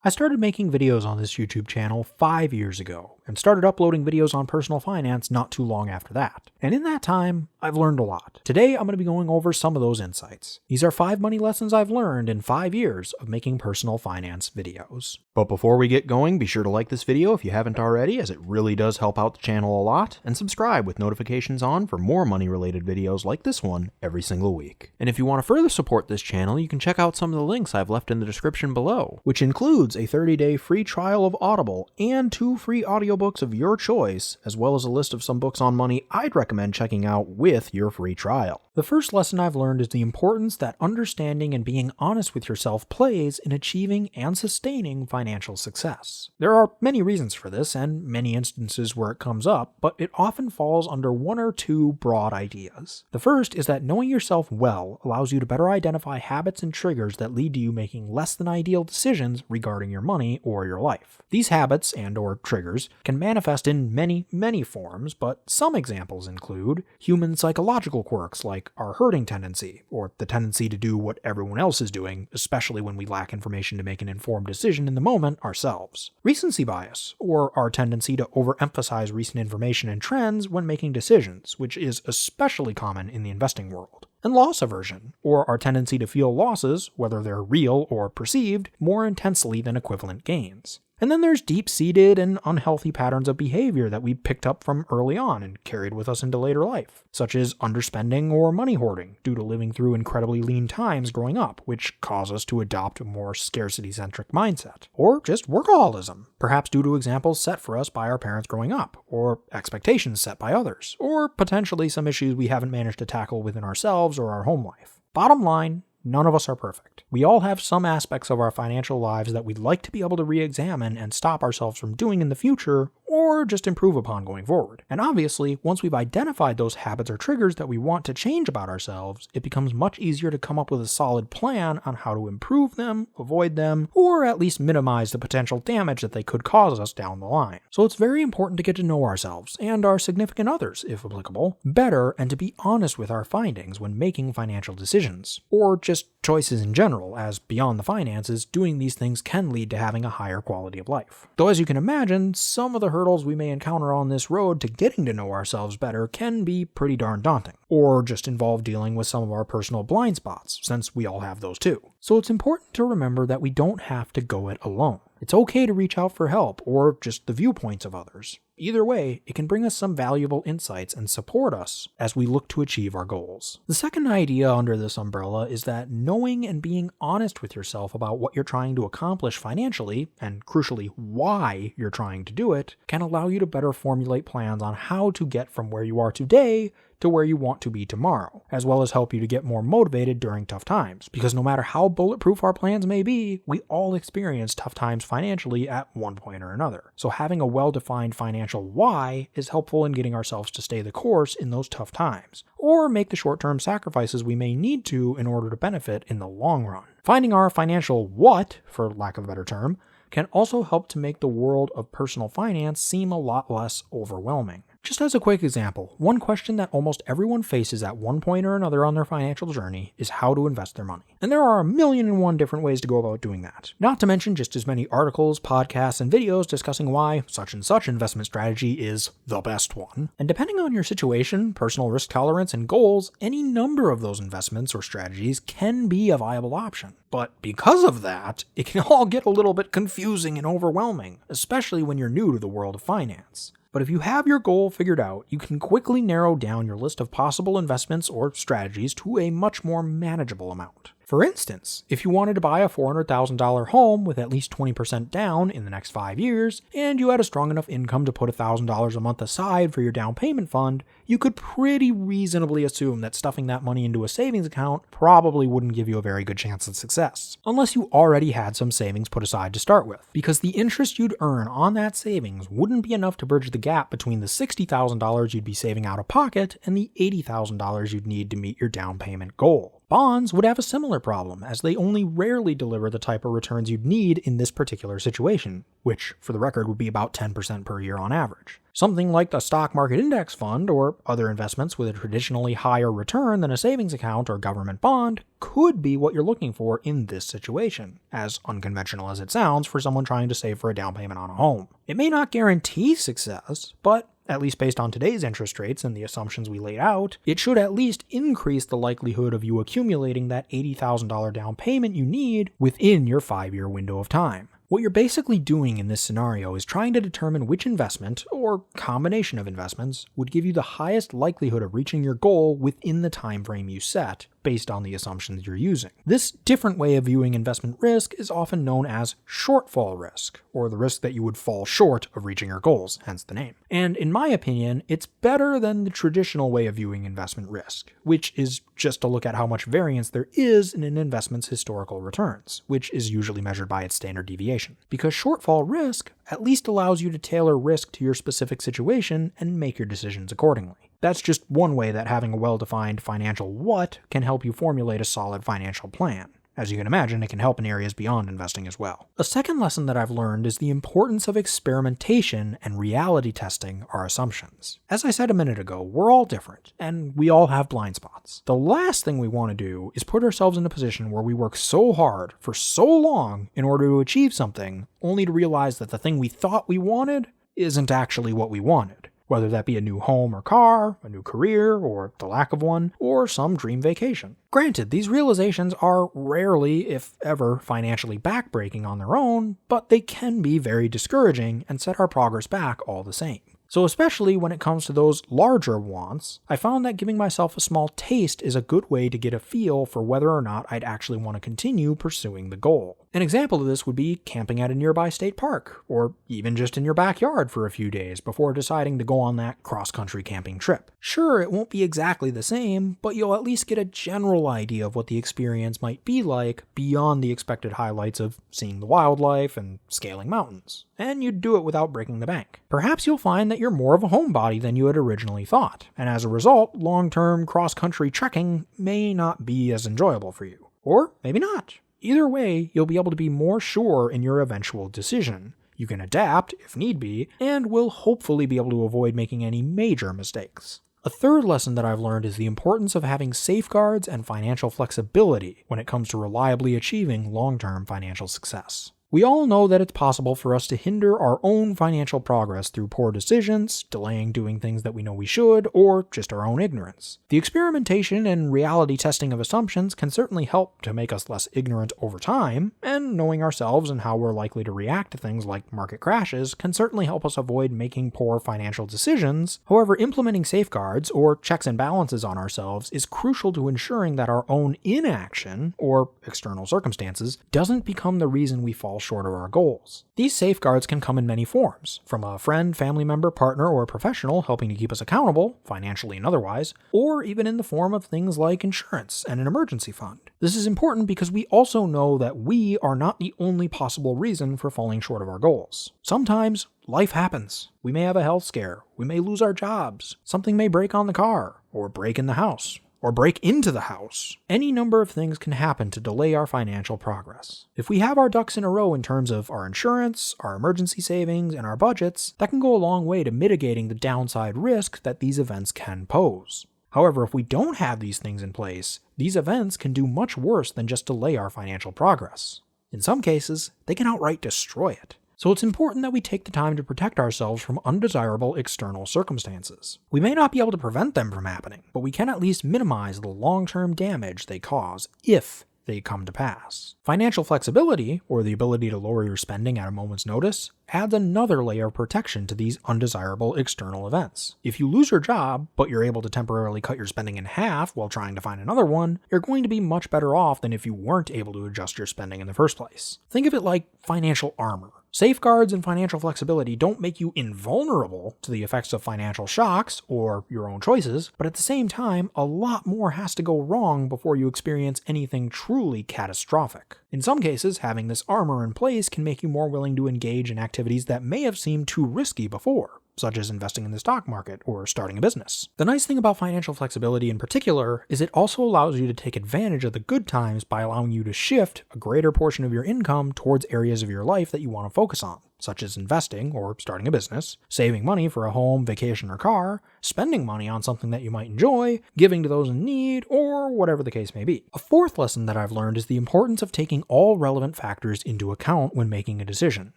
I started making videos on this YouTube channel 5 years ago, and started uploading videos on personal finance not too long after that. And in that time, I've learned a lot. Today, I'm going to be going over some of those insights. These are 5 money lessons I've learned in 5 years of making personal finance videos. But before we get going, be sure to like this video if you haven't already, as it really does help out the channel a lot, and subscribe with notifications on for more money-related videos like this one every single week. And if you want to further support this channel, you can check out some of the links I've left in the description below, which includes a 30-day free trial of Audible and 2 free audiobooks of your choice, as well as a list of some books on money I'd recommend checking out with your free trial. The first lesson I've learned is the importance that understanding and being honest with yourself plays in achieving and sustaining financial success. There are many reasons for this and many instances where it comes up, but it often falls under 1 or 2 broad ideas. The first is that knowing yourself well allows you to better identify habits and triggers that lead to you making less than ideal decisions regarding your money or your life. These habits and/or triggers can manifest in many forms, but some examples include human psychological quirks like our herding tendency, or the tendency to do what everyone else is doing, especially when we lack information to make an informed decision in the moment ourselves. Recency bias, or our tendency to overemphasize recent information and trends when making decisions, which is especially common in the investing world. And loss aversion, or our tendency to feel losses, whether they're real or perceived, more intensely than equivalent gains. And then there's deep-seated and unhealthy patterns of behavior that we picked up from early on and carried with us into later life, such as underspending or money hoarding due to living through incredibly lean times growing up, which cause us to adopt a more scarcity-centric mindset. Or just workaholism, perhaps due to examples set for us by our parents growing up, or expectations set by others, or potentially some issues we haven't managed to tackle within ourselves or our home life. Bottom line, none of us are perfect. We all have some aspects of our financial lives that we'd like to be able to re-examine and stop ourselves from doing in the future, or just improve upon going forward. And obviously, once we've identified those habits or triggers that we want to change about ourselves, it becomes much easier to come up with a solid plan on how to improve them, avoid them, or at least minimize the potential damage that they could cause us down the line. So it's very important to get to know ourselves, and our significant others, if applicable, better, and to be honest with our findings when making financial decisions, or just choices in general, as beyond the finances, doing these things can lead to having a higher quality of life. Though as you can imagine, some of the hurdles we may encounter on this road to getting to know ourselves better can be pretty darn daunting, or just involve dealing with some of our personal blind spots, since we all have those too. So it's important to remember that we don't have to go it alone. It's okay to reach out for help, or just the viewpoints of others. Either way, it can bring us some valuable insights and support us as we look to achieve our goals. The second idea under this umbrella is that knowing and being honest with yourself about what you're trying to accomplish financially, and crucially why you're trying to do it, can allow you to better formulate plans on how to get from where you are today to where you want to be tomorrow, as well as help you to get more motivated during tough times. Because no matter how bulletproof our plans may be, we all experience tough times financially at one point or another. So having a well-defined financial why is helpful in getting ourselves to stay the course in those tough times, or make the short-term sacrifices we may need to in order to benefit in the long run. Finding our financial what, for lack of a better term, can also help to make the world of personal finance seem a lot less overwhelming. Just as a quick example, one question that almost everyone faces at one point or another on their financial journey is how to invest their money. And there are 1,000,001 different ways to go about doing that. Not to mention just as many articles, podcasts, and videos discussing why such and such investment strategy is the best one. And depending on your situation, personal risk tolerance, and goals, any number of those investments or strategies can be a viable option. But because of that, it can all get a little bit confusing and overwhelming, especially when you're new to the world of finance. But if you have your goal figured out, you can quickly narrow down your list of possible investments or strategies to a much more manageable amount. For instance, if you wanted to buy a $400,000 home with at least 20% down in the next 5 years, and you had a strong enough income to put $1,000 a month aside for your down payment fund, you could pretty reasonably assume that stuffing that money into a savings account probably wouldn't give you a very good chance of success, unless you already had some savings put aside to start with, because the interest you'd earn on that savings wouldn't be enough to bridge the gap between the $60,000 you'd be saving out of pocket and the $80,000 you'd need to meet your down payment goal. Bonds would have a similar problem, as they only rarely deliver the type of returns you'd need in this particular situation, which, for the record, would be about 10% per year on average. Something like a stock market index fund or other investments with a traditionally higher return than a savings account or government bond could be what you're looking for in this situation, as unconventional as it sounds for someone trying to save for a down payment on a home. It may not guarantee success, but at least based on today's interest rates and the assumptions we laid out, it should at least increase the likelihood of you accumulating that $80,000 down payment you need within your 5-year window of time. What you're basically doing in this scenario is trying to determine which investment, or combination of investments, would give you the highest likelihood of reaching your goal within the time frame you set, based on the assumptions you're using. This different way of viewing investment risk is often known as shortfall risk, or the risk that you would fall short of reaching your goals, hence the name. And in my opinion, it's better than the traditional way of viewing investment risk, which is just to look at how much variance there is in an investment's historical returns, which is usually measured by its standard deviation. Because shortfall risk at least allows you to tailor risk to your specific situation and make your decisions accordingly. That's just one way that having a well-defined financial what can help you formulate a solid financial plan. As you can imagine, it can help in areas beyond investing as well. A second lesson that I've learned is the importance of experimentation and reality testing our assumptions. As I said a minute ago, we're all different, and we all have blind spots. The last thing we want to do is put ourselves in a position where we work so hard for so long in order to achieve something, only to realize that the thing we thought we wanted isn't actually what we wanted. Whether that be a new home or car, a new career, or the lack of one, or some dream vacation. Granted, these realizations are rarely, if ever, financially backbreaking on their own, but they can be very discouraging and set our progress back all the same. So especially when it comes to those larger wants, I found that giving myself a small taste is a good way to get a feel for whether or not I'd actually want to continue pursuing the goal. An example of this would be camping at a nearby state park, or even just in your backyard for a few days before deciding to go on that cross-country camping trip. Sure, it won't be exactly the same, but you'll at least get a general idea of what the experience might be like beyond the expected highlights of seeing the wildlife and scaling mountains. And you'd do it without breaking the bank. Perhaps you'll find that you're more of a homebody than you had originally thought, and as a result, long-term cross-country trekking may not be as enjoyable for you. Or maybe not. Either way, you'll be able to be more sure in your eventual decision. You can adapt, if need be, and will hopefully be able to avoid making any major mistakes. A third lesson that I've learned is the importance of having safeguards and financial flexibility when it comes to reliably achieving long-term financial success. We all know that it's possible for us to hinder our own financial progress through poor decisions, delaying doing things that we know we should, or just our own ignorance. The experimentation and reality testing of assumptions can certainly help to make us less ignorant over time, and knowing ourselves and how we're likely to react to things like market crashes can certainly help us avoid making poor financial decisions. However, implementing safeguards or checks and balances on ourselves is crucial to ensuring that our own inaction, or external circumstances, doesn't become the reason we fall short of our goals. These safeguards can come in many forms, from a friend, family member, partner, or professional helping to keep us accountable, financially and otherwise, or even in the form of things like insurance and an emergency fund. This is important because we also know that we are not the only possible reason for falling short of our goals. Sometimes life happens. We may have a health scare, we may lose our jobs, something may break on the car, or break in the house, or break into the house. Any number of things can happen to delay our financial progress. If we have our ducks in a row in terms of our insurance, our emergency savings, and our budgets, that can go a long way to mitigating the downside risk that these events can pose. However, if we don't have these things in place, these events can do much worse than just delay our financial progress. In some cases, they can outright destroy it. So it's important that we take the time to protect ourselves from undesirable external circumstances. We may not be able to prevent them from happening, but we can at least minimize the long-term damage they cause if they come to pass. Financial flexibility, or the ability to lower your spending at a moment's notice, adds another layer of protection to these undesirable external events. If you lose your job, but you're able to temporarily cut your spending in half while trying to find another one, you're going to be much better off than if you weren't able to adjust your spending in the first place. Think of it like financial armor. Safeguards and financial flexibility don't make you invulnerable to the effects of financial shocks or your own choices, but at the same time, a lot more has to go wrong before you experience anything truly catastrophic. In some cases, having this armor in place can make you more willing to engage in activities that may have seemed too risky before. such as investing in the stock market or starting a business. The nice thing about financial flexibility in particular is it also allows you to take advantage of the good times by allowing you to shift a greater portion of your income towards areas of your life that you want to focus on, such as investing or starting a business, saving money for a home, vacation, or car, spending money on something that you might enjoy, giving to those in need, or whatever the case may be. A fourth lesson that I've learned is the importance of taking all relevant factors into account when making a decision,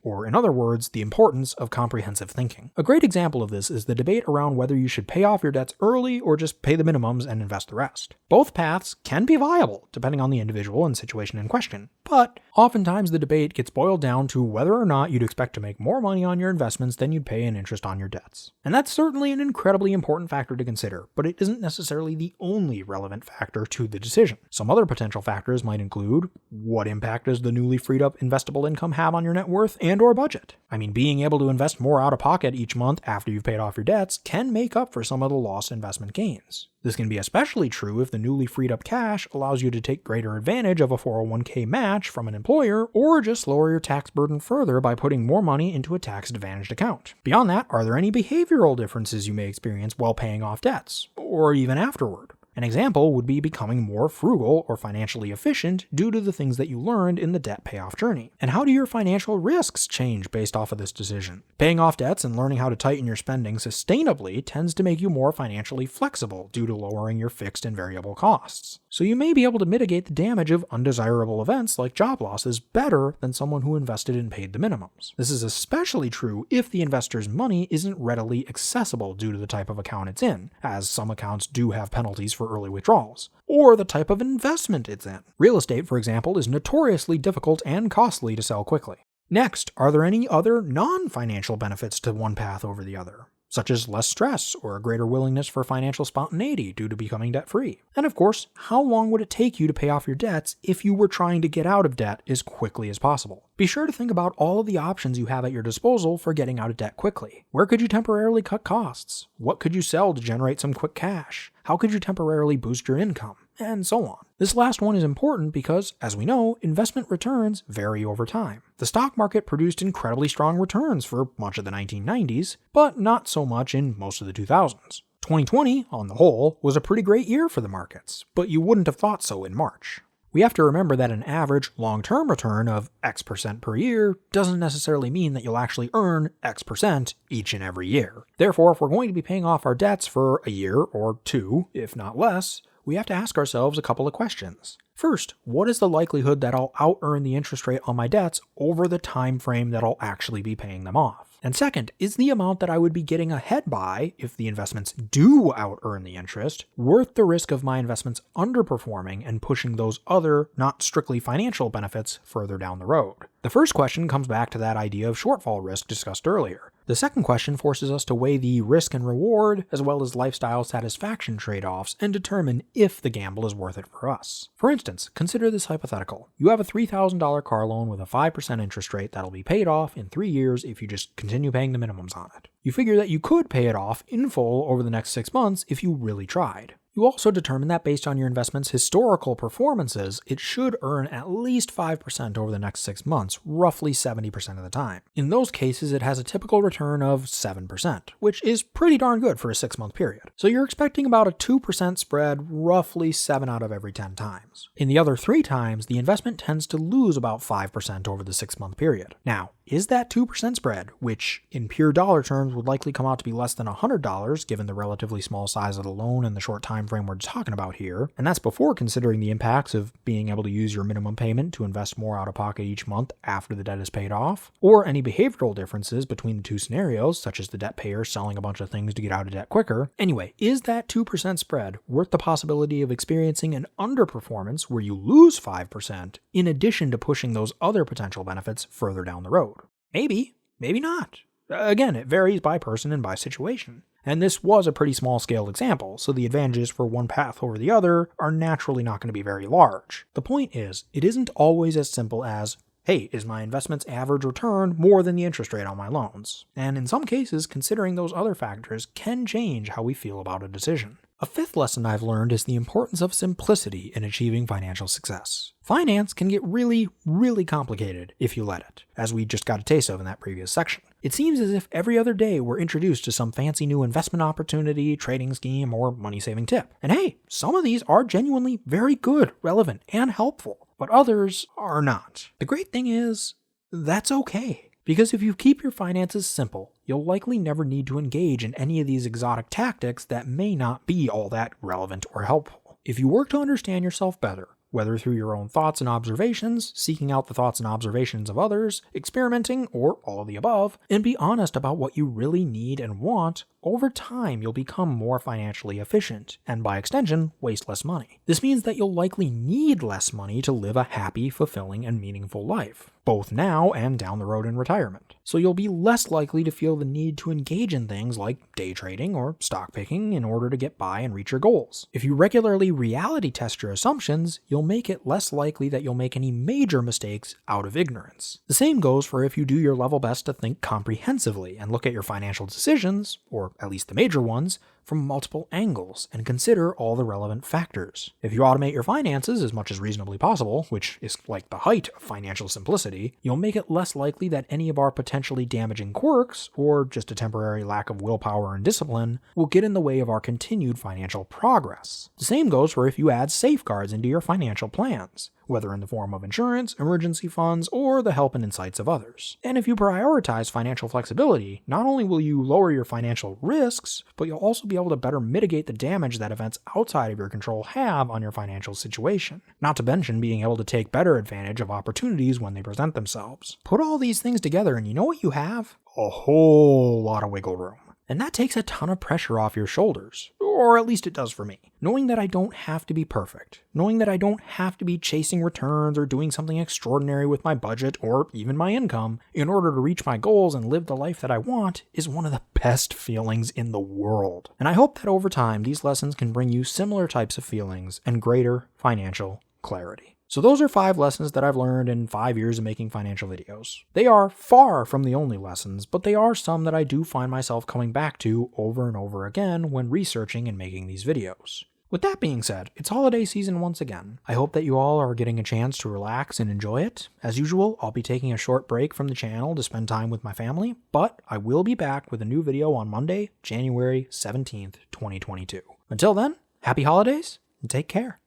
or in other words, the importance of comprehensive thinking. A great example of this is the debate around whether you should pay off your debts early or just pay the minimums and invest the rest. Both paths can be viable, depending on the individual and situation in question, but oftentimes the debate gets boiled down to whether or not you'd expect to make more money on your investments than you'd pay in interest on your debts. And that's certainly an incredibly important factor to consider, but it isn't necessarily the only relevant factor to the decision. Some other potential factors might include what impact does the newly freed up investable income have on your net worth and/or budget? I mean, being able to invest more out of pocket each month after you've paid off your debts can make up for some of the lost investment gains. This can be especially true if the newly freed up cash allows you to take greater advantage of a 401k match from an employer, or just lower your tax burden further by putting more money into a tax-advantaged account. Beyond that, are there any behavioral differences you may experience while paying off debts, or even afterward? An example would be becoming more frugal or financially efficient due to the things that you learned in the debt payoff journey. And how do your financial risks change based off of this decision? Paying off debts and learning how to tighten your spending sustainably tends to make you more financially flexible due to lowering your fixed and variable costs. So you may be able to mitigate the damage of undesirable events like job losses better than someone who invested and paid the minimums. This is especially true if the investor's money isn't readily accessible due to the type of account it's in, as some accounts do have penalties for early withdrawals, or the type of investment it's in. Real estate, for example, is notoriously difficult and costly to sell quickly. Next, are there any other non-financial benefits to one path over the other, such as less stress or a greater willingness for financial spontaneity due to becoming debt-free? And of course, how long would it take you to pay off your debts if you were trying to get out of debt as quickly as possible? Be sure to think about all of the options you have at your disposal for getting out of debt quickly. Where could you temporarily cut costs? What could you sell to generate some quick cash? How could you temporarily boost your income? And so on. This last one is important because, as we know, investment returns vary over time. The stock market produced incredibly strong returns for much of the 1990s, but not so much in most of the 2000s. 2020, on the whole, was a pretty great year for the markets, but you wouldn't have thought so in March. We have to remember that an average long-term return of X% per year doesn't necessarily mean that you'll actually earn X% each and every year. Therefore, if we're going to be paying off our debts for a year or two, if not less, we have to ask ourselves a couple of questions. First, what is the likelihood that I'll out-earn the interest rate on my debts over the time frame that I'll actually be paying them off? And second, is the amount that I would be getting ahead by, if the investments do out-earn the interest, worth the risk of my investments underperforming and pushing those other, not strictly financial benefits further down the road? The first question comes back to that idea of shortfall risk discussed earlier. The second question forces us to weigh the risk and reward, as well as lifestyle satisfaction trade-offs, and determine if the gamble is worth it for us. For instance, consider this hypothetical. You have a $3,000 car loan with a 5% interest rate that'll be paid off in 3 years if you just continue paying the minimums on it. You figure that you could pay it off in full over the next 6 months if you really tried. You also determine that based on your investment's historical performances, it should earn at least 5% over the next 6 months, roughly 70% of the time. In those cases, it has a typical return of 7%, which is pretty darn good for a 6-month period. So you're expecting about a 2% spread roughly 7 out of every 10 times. In the other 3 times, the investment tends to lose about 5% over the 6-month period. Now, is that 2% spread, which in pure dollar terms would likely come out to be less than $100 given the relatively small size of the loan and the short time frame we're talking about here, and that's before considering the impacts of being able to use your minimum payment to invest more out of pocket each month after the debt is paid off, or any behavioral differences between the two scenarios, such as the debt payer selling a bunch of things to get out of debt quicker. Anyway, is that 2% spread worth the possibility of experiencing an underperformance where you lose 5% in addition to pushing those other potential benefits further down the road? Maybe, maybe not. Again, it varies by person and by situation. And this was a pretty small-scale example, so the advantages for one path over the other are naturally not going to be very large. The point is, it isn't always as simple as, hey, is my investment's average return more than the interest rate on my loans? And in some cases, considering those other factors can change how we feel about a decision. A fifth lesson I've learned is the importance of simplicity in achieving financial success. Finance can get really, really complicated if you let it, as we just got a taste of in that previous section. It seems as if every other day we're introduced to some fancy new investment opportunity, trading scheme, or money-saving tip. And hey, some of these are genuinely very good, relevant, and helpful, but others are not. The great thing is, that's okay. Because if you keep your finances simple, you'll likely never need to engage in any of these exotic tactics that may not be all that relevant or helpful. If you work to understand yourself better, whether through your own thoughts and observations, seeking out the thoughts and observations of others, experimenting, or all of the above, and be honest about what you really need and want, over time you'll become more financially efficient, and by extension, waste less money. This means that you'll likely need less money to live a happy, fulfilling, and meaningful life, both now and down the road in retirement. So you'll be less likely to feel the need to engage in things like day trading or stock picking in order to get by and reach your goals. If you regularly reality test your assumptions, you'll make it less likely that you'll make any major mistakes out of ignorance. The same goes for if you do your level best to think comprehensively and look at your financial decisions, or at least the major ones, from multiple angles and consider all the relevant factors. If you automate your finances as much as reasonably possible, which is like the height of financial simplicity, you'll make it less likely that any of our potentially damaging quirks, or just a temporary lack of willpower and discipline, will get in the way of our continued financial progress. The same goes for if you add safeguards into your financial plans, whether in the form of insurance, emergency funds, or the help and insights of others. And if you prioritize financial flexibility, not only will you lower your financial risks, but you'll also be able to better mitigate the damage that events outside of your control have on your financial situation. Not to mention being able to take better advantage of opportunities when they present themselves. Put all these things together and you know what you have? A whole lot of wiggle room. And that takes a ton of pressure off your shoulders, or at least it does for me. Knowing that I don't have to be perfect, knowing that I don't have to be chasing returns or doing something extraordinary with my budget or even my income in order to reach my goals and live the life that I want is one of the best feelings in the world. And I hope that over time these lessons can bring you similar types of feelings and greater financial clarity. So those are 5 lessons that I've learned in 5 years of making financial videos. They are far from the only lessons, but they are some that I do find myself coming back to over and over again when researching and making these videos. With that being said, it's holiday season once again. I hope that you all are getting a chance to relax and enjoy it. As usual, I'll be taking a short break from the channel to spend time with my family, but I will be back with a new video on Monday, January 17th, 2022. Until then, happy holidays and take care.